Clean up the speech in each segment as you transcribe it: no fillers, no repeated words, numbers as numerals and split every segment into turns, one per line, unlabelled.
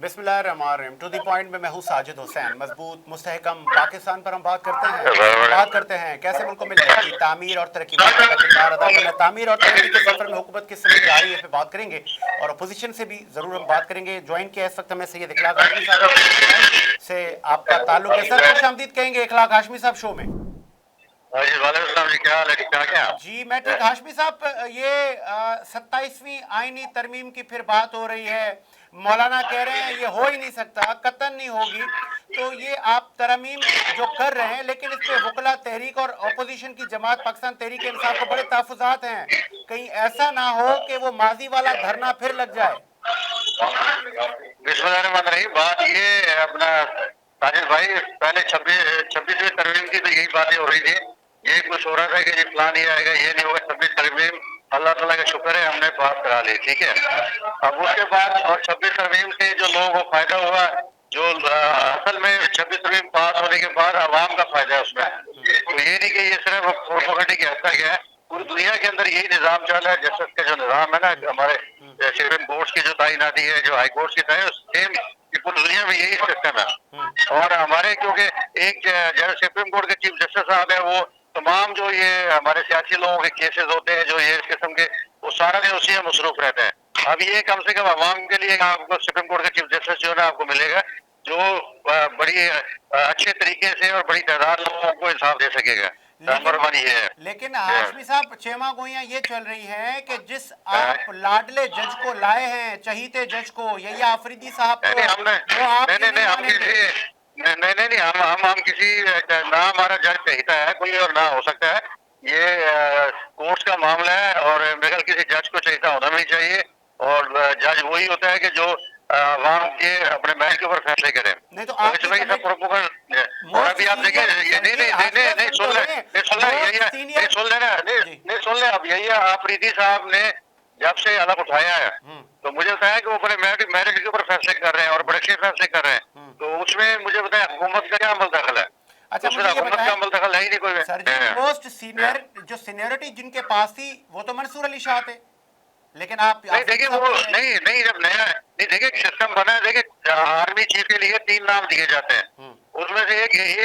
बिस्मिल्लाहिर्रहमानिर्रहीम। To the point में मैं हूँ साजिद हुसैन। मजबूत मुस्तहकम पाकिस्तान पर हम बात करते हैं कैसे मुल्क को मिल जाएगी तामीर और तरक्की में का किरदार अदा करना। तामीर और तरक्की के सफर में हुकूमत किस समय जा रही है पे बात करेंगे और अपोजिशन से भी ज़रूर हम बात करेंगे। ज्वाइन किया इस वक्त हमें सैयद इखलाक हाशमी साहब से आपका ताल्लुक है। सर खुशामदीद कहेंगे इखलाक हाशमी साहब शो में।
क्या हाल है? ठीक ठाक है
जी मैं ठीक। हाशमी साहब ये 27वीं आईनी तरमीम की फिर बात हो रही है। मौलाना कह रहे हैं ये हो ही नहीं सकता, कतन नहीं होगी। तो ये आप तरमीम जो कर रहे हैं लेकिन इस पे वकला तहरीक और अपोजिशन की जमात पाकिस्तान तहरीक इंसाफ को बड़े तहफ़्फ़ुज़ात हैं, कहीं ऐसा ना हो कि वो माजी वाला धरना फिर लग जाए।
बिस्मिल्लाहिर्रहमानिर्रहीम। बात ये अपना साजिद भाई, पहले 26वीं तरमीम की तो यही बातें हो रही थी। ये कुछ हो रहा था कि ये प्लान ये आएगा, ये नहीं होगा। 26 तरमीम अल्लाह ताला का शुक्र है हमने पास करा ली, ठीक है। अब उसके बाद और 26 तरमीम से जो लोगों को फायदा हुआ, जो असल में 26 तरमीम पास होने के बाद आवाम का फायदा है उसमें। तो ये नहीं कि ये सिर्फ प्रोपेगेंडा की हद तक है। पूरी दुनिया के अंदर यही निज़ाम चल रहा है। जस्टिस का जो निज़ाम है ना, हमारे सुप्रीम कोर्ट की जो तैनाती है, जो हाई कोर्ट की तय, सेम पूरी दुनिया में यही सिस्टम है। और हमारे क्योंकि एक जो सुप्रीम कोर्ट के चीफ जस्टिस साहब है, वो तमाम जो ये हमारे सियासी लोगों के केसेस होते हैं, जो ये इस किस्म के, वो सारा दिन उसी में मसरूफ रहते हैं। अब ये कम से कम आवाम के लिए आपको सुप्रीम कोर्ट के चीफ जस्टिस जो है ना आपको मिलेगा, जो बड़ी अच्छे तरीके से और बड़ी तादाद लोगों को इंसाफ दे सकेगा। नंबर वन ये है।
लेकिन हाशमी साहब चेमा गोइयां ये चल रही हैं कि जिस आप लाडले जज को लाए हैं, चहीते जज को, यही आफरीदी साहब को, वो आप
नहीं, हम किसी ना हमारा जज चाहता है कोई और ना हो सकता है। ये कोर्ट का मामला है और मेरे ख्याल किसी जज को चाहता होना नहीं चाहिए। और जज वही होता है कि जो आवाम के अपने महल के ऊपर फैसले करें।
नहीं तो
आप और अभी आप देखें, नहीं सुन ले अब यही आफरीदी साहब ने जब से अलग उठाया है, तो मुझे बताया कि वो अपने मेरिट के ऊपर फैसले कर रहे हैं और बड़े अच्छे फैसले कर रहे हैं। तो उसमें मुझे बताया हुकूमत का क्या अमल दखल है?
अच्छा
उसमें हुकूमत का अमल दखल है ही नहीं कोई।
सर जी मोस्ट सीनियर जो सीनियरिटी जिनके पास थी वो तो मंसूर अली शाह थे, लेकिन आप
नहीं देखिए वो नहीं जब नया नहीं देखिए सिस्टम बना है। देखिए आर्मी चीफ के लिए 3 नाम दिए जाते हैं, उसमें से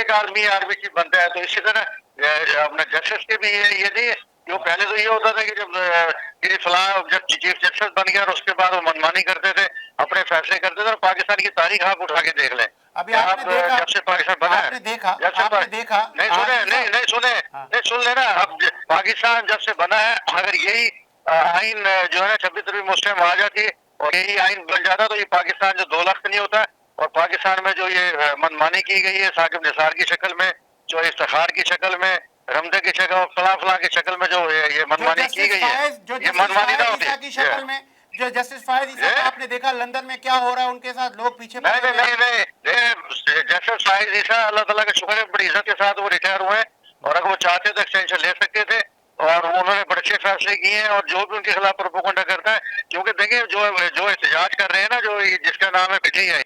एक आदमी आर्मी चीफ बनता है। तो इसी तरह अपने जस्टिस के भी ये नहीं। जो पहले तो ये होता था कि जब जब चीफ जस्टिस बन गया और उसके बाद वो मनमानी करते थे, अपने फैसले करते थे। और पाकिस्तान की तारीख आप उठा के देख लें।
अभी आपने देखा,
जब से पाकिस्तान बना है, नहीं सुन लेना। अब पाकिस्तान जब से बना है, अगर यही आइन जो है ना 26 तरमीम मुस्लिम आ जाती और यही आइन बन जाता, तो ये पाकिस्तान जो 2 लाख नहीं होता। और पाकिस्तान में जो ये मनमानी की गई है साकिब निसार की शक्ल में, जो इफ्तिखार की शक्ल में, रमदे की शक्ल और फला की शक्ल में जो ये मनमानी की गई है, ये मनमानी ना होती है।
जो जस्टिस फायद ईसा आपने देखा लंदन में क्या हो रहा है उनके साथ, लोग पीछे
नहीं जस्टिस फायद ईसा अल्लाह ताला का शुक्र है बड़ी इज्जत के साथ वो रिटायर हुए। और अगर वो चाहते तो एक्सटेंशन ले सकते थे। और उन्होंने बड़े अच्छे फैसले किए हैं। और जो भी उनके खिलाफ प्रोपेगेंडा करता है, क्योंकि देखिए जो एहतजाज कर रहे हैं ना, जो जिसका नाम है पीटीआई,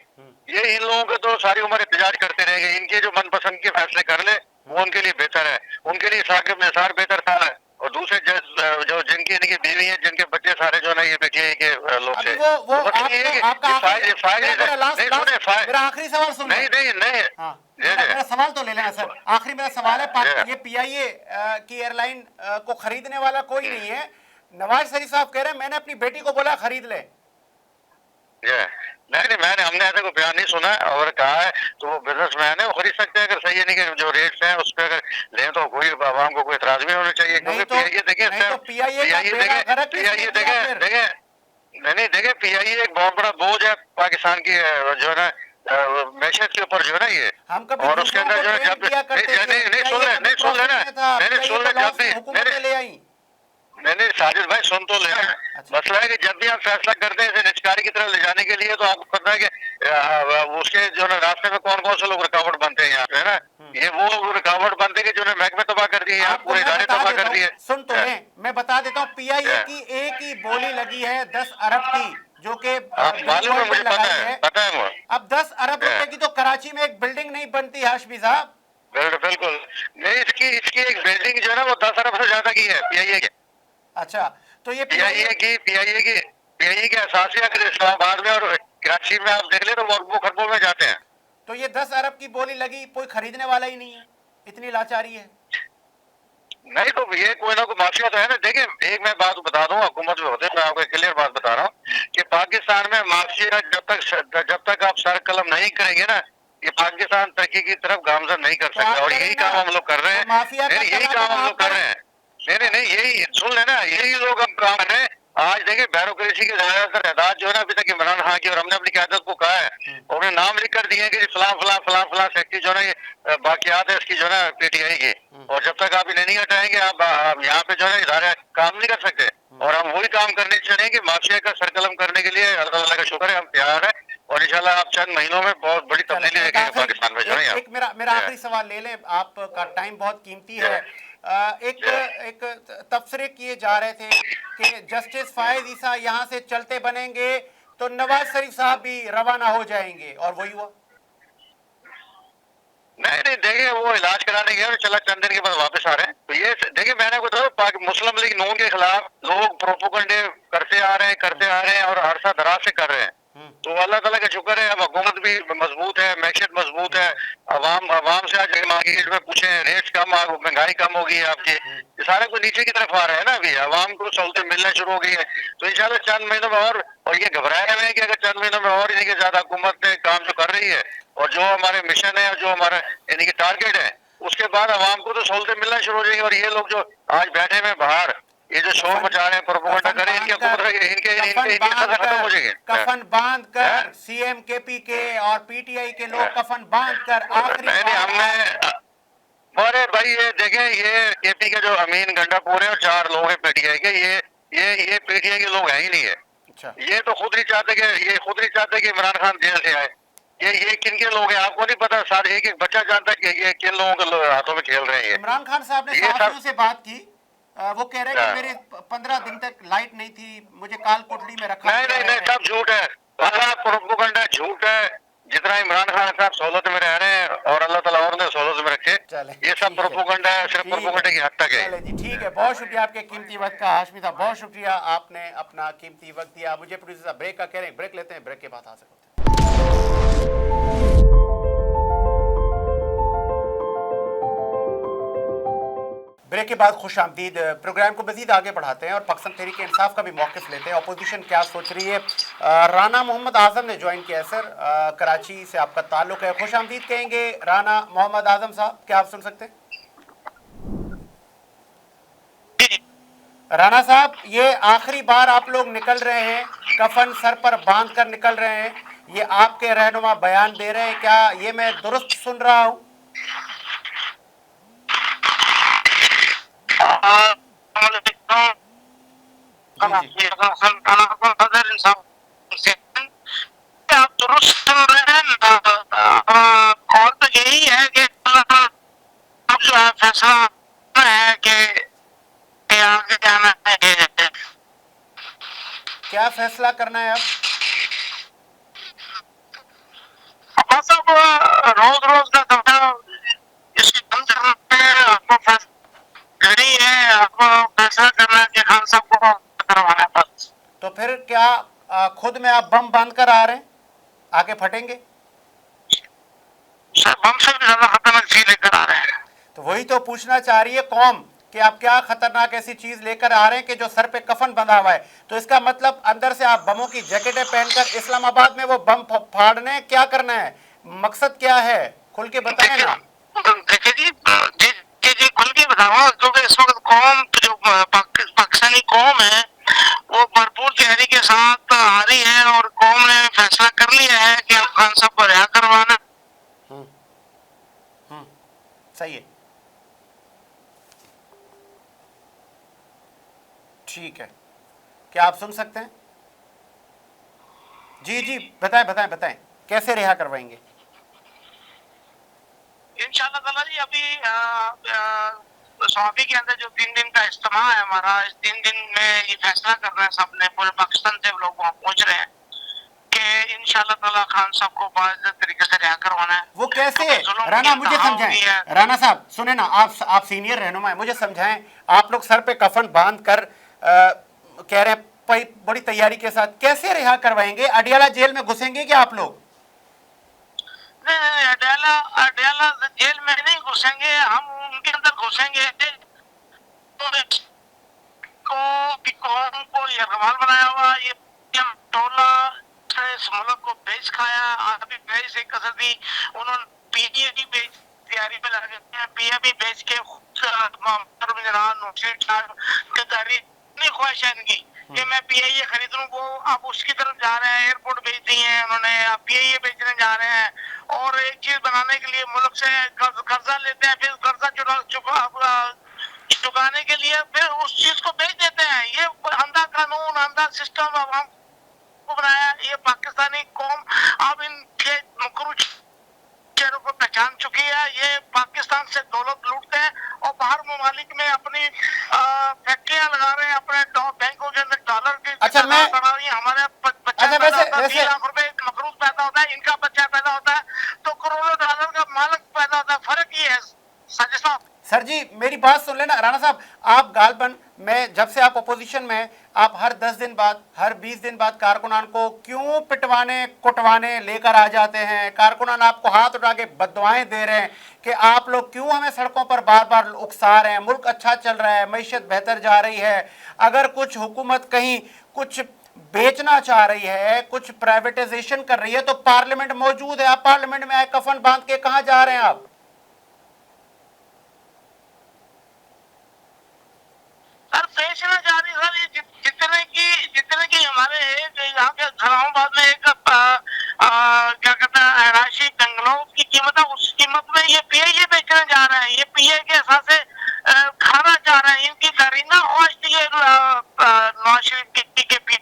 ये इन लोगों के तो सारी उम्र एहतजाज करते रहेंगे। इनके जो मनपसंद के फैसले कर ले वो उनके लिए बेहतर है। उनके लिए साकिब निसार बेहतर था। और दूसरे जो जिनकी इनकी बीवी है, जिनके बच्चे सारे जो है ना ये पीटीआई के लोग थे।
आखिरी सवाल सुन, मेरा सवाल तो ले लेना सर। आखिरी मेरा सवाल है, ये पीआईए की एयरलाइन को खरीदने वाला कोई नहीं है। नवाज शरीफ साहब कह रहे हैं मैंने अपनी बेटी को बोला खरीद ले।
नहीं हमने ऐसा कोई बयान नहीं सुना। और कहा है तो वो बिजनेसमैन है, वो खरीद सकते हैं। अगर सही है नहीं कि जो रेट्स हैं उस पर अगर लें तो कोई आवाम को कोई इतराज भी होना चाहिए। क्योंकि पीआईए देखे पीआईए एक बहुत बड़ा बोझ है पाकिस्तान की जो है ना मैशत के ऊपर जो है ना ये। और उसके अंदर जो है नहीं साजिद भाई सुन तो ले। मसला है कि जब भी आप फैसला करते हैं इसे निष्कारी की तरफ ले जाने के लिए, तो आपको पता है कि उसके जो है रास्ते में कौन कौन से लोग रुकावट बनते हैं यहाँ पे, है ना। ये वो रुकावट बनते हैं कि जो महकमे तबाह कर दिए, यहाँ पूरे इदारे तबाह कर दिए।
सुन तो ले, मैं बता देता हूँ पीआईए की एक ही बोली लगी है 10 अरब की, जो कि
मालूम है, मुझे पता है।
अब 10 अरब रुपए की तो कराची में एक बिल्डिंग नहीं बनती हाशमी साहब।
बिल्कुल नहीं, इसकी एक बिल्डिंग जो है ना वो 10 अरब से ज्यादा की है पीआईए की।
अच्छा तो ये
पीआईए की असासिया इस्लामाबाद में और कराची में आप देख ले तो वो अरबों खरबों में जाते हैं।
तो ये 10 अरब की बोली लगी, कोई खरीदने वाला ही नहीं है, इतनी लाचारी है।
नहीं तो ये कोई ना कोई माफिया तो है ना। देखिए एक मैं बात बता दूं, हुकूमत में होते मैं आपको क्लियर बात बता रहा हूँ कि पाकिस्तान में माफिया जब तक आप सर कलम नहीं करेंगे ना, ये पाकिस्तान तरक्की की तरफ गामजन नहीं कर
तो आप
सकते। और
करें
यही
ना,
काम हम लोग कर रहे
तो
हैं।
माफिया का
नहीं, यही
तबादला
काम हम
आप
लोग कर रहे
करें।
हैं। नहीं, यही सुन लेना, यही लोग हम काम कर रहे हैं। आज देखिए ब्यूरोक्रेसी के ज्यादातर तादाद जो है ना अभी तक इमरान खान की, और हमने अपनी क़यादत को कहा है, और उन्हें नाम लिख कर दिए हैं कि फलां फलां फलां फलां सेक्रेटरी जो है ना ये बाकियात है इसकी जो है ना पीटीआई की। और जब तक आप इन्हें नहीं हटाएंगे आप यहाँ पे जो है इदारे काम नहीं कर सकते। और हम वही काम करने चाहिए कि माफिया का सरकलम करने के लिए अल्लाह ताला का शुक्र है हम तैयार है। और इंशाल्लाह आप चंद महीनों में बहुत बड़ी तब्दीली देखेंगे पाकिस्तान में जो है।
एक मेरा आखिरी सवाल ले लें, आपका टाइम बहुत कीमती है। एक तबसरे किए जा रहे थे कि जस्टिस फायद ईसा यहाँ से चलते बनेंगे तो नवाज शरीफ साहब भी रवाना हो जाएंगे, और वही हुआ।
नहीं, देखिए वो इलाज कराने गया और चला चंद दिन के बाद वापस आ रहे हैं। तो ये देखिए मैंने बताया मुस्लिम लीग नून के खिलाफ लोग प्रोपोगंडे करते आ रहे हैं और अरसा दराज से कर रहे हैं। तो अल्लाह ताला का शुक्र है अब हुकूमत भी मजबूत है, मैशत मजबूत है। अवाम से आज मार्केट में पूछे रेट कम, महंगाई कम हो गई है आपकी, ये सारे को नीचे की तरफ आ रहे हैं ना। अभी अवाम को सहूलतें मिलना शुरू हो गई है। तो इंशाल्लाह चंद महीनों में और ये घबराए हुए हैं कि अगर चंद महीनों में और इनके ज्यादा हुकूमत ने काम जो कर रही है और जो हमारे मिशन है और जो हमारा यानी कि टारगेट है, उसके बाद अवाम को तो सहूलतें मिलना शुरू हो जाएंगी। और ये लोग जो आज बैठे हुए बाहर ये जो शोर मचा रहे हैं, प्रोपोगंडा कर रहे हैं, इनके खत्म हो जाएंगे।
कफन बांध कर सीएम केपी के और पीटीआई के लोग कफन बांध कर आखिरी
हमने अरे भाई ये देखें, ये केपी के जो अमीन गंडापुर है और 4 लोग हैं पीटीआई के, ये पीटीआई के लोग हैं ही नहीं है।
अच्छा।
ये तो खुद नहीं चाहते कि इमरान खान जेल से आए। ये किन के लोग हैं आपको नहीं पता। सारे एक एक बच्चा जानता है कि ये किन लोगों के हाथों में खेल रहे हैं।
इमरान खान साहब ने सहाफियों से बात की, वो कह रहे हैं कि मेरे 15 दिन तक लाइट नहीं थी, मुझे काल कोठरी में रखा।
नहीं, सब झूठ है, सारा प्रोपेगेंडा झूठ है। जितना इमरान खान साहब सहूलत में रह रहे हैं और अल्लाह ताला और उन्हें सहूलत में रखे, ये सब प्रोपेगेंडा है, सिर्फ प्रोपेगेंडा की हद तक है।
चले जी, ठीक है, बहुत शुक्रिया आपके कीमती वक्त का। हाशमी साहब बहुत शुक्रिया, आपने अपना कीमती वक्त दिया। मुझे प्रोड्यूसर साहब ब्रेक का कह रहे हैं, ब्रेक लेते हैं, ब्रेक के बाद हाजिर होते हैं। ब्रेक के बाद खुश आमदीद। प्रोग्राम को मजीद आगे बढ़ाते हैं और पाकिस्तान तहरीक इंसाफ का भी मौक़िफ़ लेते हैं, अपोजिशन क्या सोच रही है। राना मोहम्मद आज़म ने ज्वाइन किया है सर, कराची से आपका ताल्लुक़ है, खुश आमदीद कहेंगे राना मोहम्मद आज़म साहब, क्या आप सुन सकते हैं? राना साहब, ये आखिरी बार आप लोग निकल रहे हैं, कफन सर पर बांध कर निकल रहे हैं, ये आपके रहनुमा बयान दे रहे हैं, क्या ये मैं दुरुस्त सुन रहा हूँ?
आप दुरुस्त सुन रहे हैं, और तो यही है कि अब जो है फैसला है कि आगे जाना है।
क्या फैसला करना है अब?
बस अब रोज का दफा इसके आपको घड़ी है, आपको फैसला करना है कि खान साहब को करवाना है बस।
तो फिर क्या खुद में आप बम बांध कर आ रहे हैं, आगे फटेंगे?
सर बम से भी ज्यादा खतरनाक चीज लेकर आ रहे हैं।
तो वही तो पूछना चाह रही है कौम कि आप क्या खतरनाक ऐसी चीज लेकर आ रहे हैं कि जो सर पे कफन बंधा हुआ है। तो इसका मतलब अंदर से आप बमों की जैकेटें पहनकर इस्लामाबाद में वो बम फाड़ने, क्या करना है, मकसद क्या है, खुल के बताएं ना।
देखिए जी खुल के बताओ, क्योंकि इस वक्त कौम जो पाकिस्तानी कौम है वो भरपूर तैयारी के साथ आ रही है और कौम ने फैसला कर लिया है कि अब खान साहब को रिहा करवाना।
सही है, ठीक है, क्या आप सुन सकते हैं? जी बताएं कैसे रिहा करवाएंगे?
इंशाल्लाह ताला जी अभी स्वाबी के अंदर जो 3 दिन का इज्तिमा है हमारा, इस 3 दिन में ये फैसला कर रहे हैं सबने, पूरे पाकिस्तान से लोग वहाँ पहुँच रहे हैं कि इंशाल्लाह ताला खान साहब को बाज़ तरीके से रिहा करवाना है।
वो कैसे? राना मुझे समझाएं, राना साहब सुने ना, आप सीनियर रहनुमा है, मुझे समझाएं। आप लोग सर पे कफन बांध कर कह रहे हैं बड़ी तैयारी के साथ कैसे रिहा करवाएंगे? अडियाला जेल में घुसेंगे क्या आप लोग?
नहीं नहीं, अडयाला अडयाला जेल में नहीं घुसेंगे, हम उनके अंदर घुसेंगे कि कौम को ये रवाल बनाया हुआ, ये टोला इस मुल्क को बेच खाया, अभी बेच से कसर दी उन्होंने, पीए भी बेच तैयारी में लगे हैं, पीए भी बेच के इतनी ख्वाहिश है इनकी कि मैं पीआईए खरीद लूं, वो अब उसकी तरफ जा रहे हैं। एयरपोर्ट बेच दी है उन्होंने, अब पीआईए बेचने जा रहे हैं, और एक चीज बनाने के लिए मुल्क से कर्जा लेते हैं, फिर कर्जा चुकाने के लिए फिर उस चीज को बेच देते हैं। ये अंधा कानून, अंधा सिस्टम अब हमको बनाया। ये पाकिस्तानी कौम अब इनके मुकरू चेहरों को पहचान चुकी है। ये पाकिस्तान से दौलत लूटते हैं और बाहर ममालिक में अपनी फैक्ट्रियां लगा रहे हैं, अपने बैंकों के अंदर डॉलर के बना रही है। हमारे बच्चे 20 लाख रुपए मकरूज पैदा होता है, इनका बच्चा पैदा होता है तो करोड़ों डॉलर का मालिक पैदा होता है। फर्क ये है साजिद साहब।
सर जी मेरी बात सुन लेना राणा साहब, आप गालबन में जब से आप अपोजिशन में हैं, आप हर 10 दिन बाद, हर 20 दिन बाद कारकुनान को क्यों पिटवाने कुटवाने लेकर आ जाते हैं? कारकुनान आपको हाथ उठा के बददुआएं दे रहे हैं कि आप लोग क्यों हमें सड़कों पर बार बार उकसा रहे हैं। मुल्क अच्छा चल रहा है, मईशत बेहतर जा रही है, अगर कुछ हुकूमत कहीं कुछ बेचना चाह रही है, कुछ प्राइवेटाइजेशन कर रही है तो पार्लियामेंट मौजूद है। आप पार्लियामेंट में आए कफन बांध के कहाँ जा रहे हैं आप?
बेचना जा रही सर, ये जितने की हमारे यहाँ के इस्लामाबाद में एक क्या कहते हैं राशि बंगलों की कीमत है, उस कीमत में ये पीए बेचने जा रहे हैं। ये पीए के हिसाब से खाना चाह रहे हैं। इनकी गरीना और नवाज शरीफ के पी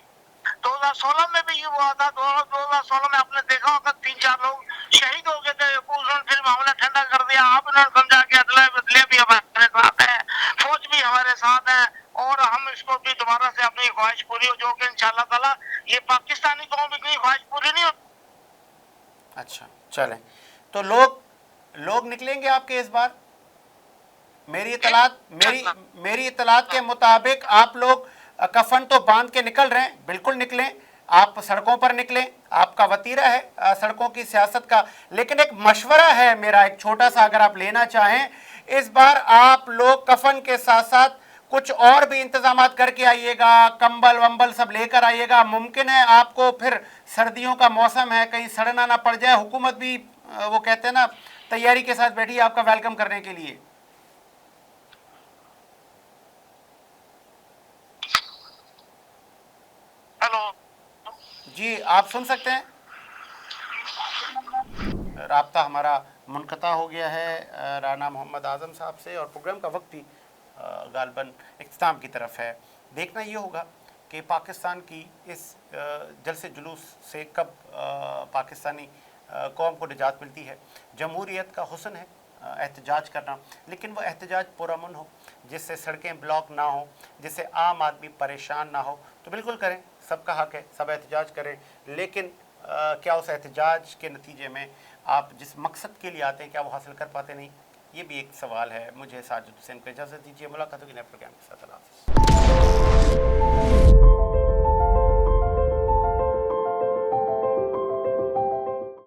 2016 में भी ये हुआ था। 2016 में आपने देखा होगा 3-4 लोग शहीद हो गए थे, उन्होंने फिर मामला ठंडा कर दिया। आप उन्होंने समझा कि अदला बदले भी हमारे साथ है, फौज भी हमारे साथ है, और हम इसको भी दोबारा से अपनी ख्वाहिश पूरी हो, जो कि इंशाल्लाह ताला ये पाकिस्तानी कौम की ख्वाहिश पूरी नहीं हो।
अच्छा चलें, तो लोग निकलेंगे आपके इस बार? मेरी इतलात के मुताबिक आप लोग कफन तो बांध के निकल रहे हैं। बिल्कुल निकलें, आप सड़कों पर निकलें, आपका वतीरा है सड़कों की सियासत का। लेकिन एक मशवरा है मेरा, एक छोटा सा, अगर आप लेना चाहें, इस बार आप लोग कफन के साथ साथ कुछ और भी इंतजाम करके आइएगा, कंबल वंबल सब लेकर आइएगा। मुमकिन है आपको फिर सर्दियों का मौसम है, कहीं सड़ना ना पड़ जाए। हुकूमत भी वो कहते हैं ना तैयारी के साथ बैठी है आपका वेलकम करने के लिए।
हेलो
जी आप सुन सकते हैं? राब्ता हमारा मुनक़ता हो गया है राना मोहम्मद आज़म साहब से, और प्रोग्राम का वक्त भी गालबन इख्तिताम की तरफ है। देखना ये होगा कि पाकिस्तान की इस जलसे जुलूस से कब पाकिस्तानी कौम को निजात मिलती है। जमहूरियत का हुस्न है एहतजाज करना, लेकिन वो एहतजाज पुरअमन हो, जिससे सड़कें ब्लॉक ना हो, जिससे आम आदमी परेशान ना हो। तो बिल्कुल करें, सबका हक है, सब एहतजाज करें, लेकिन क्या उस एहतजाज के नतीजे में आप जिस मकसद के लिए आते हैं क्या वो हासिल कर पाते नहीं? ये भी एक सवाल है। मुझे साजिद हुसैन को इजाज़त दीजिए, मुलाकात होगी नए प्रोग्राम के साथ। अल्लाह हाफ़िज़।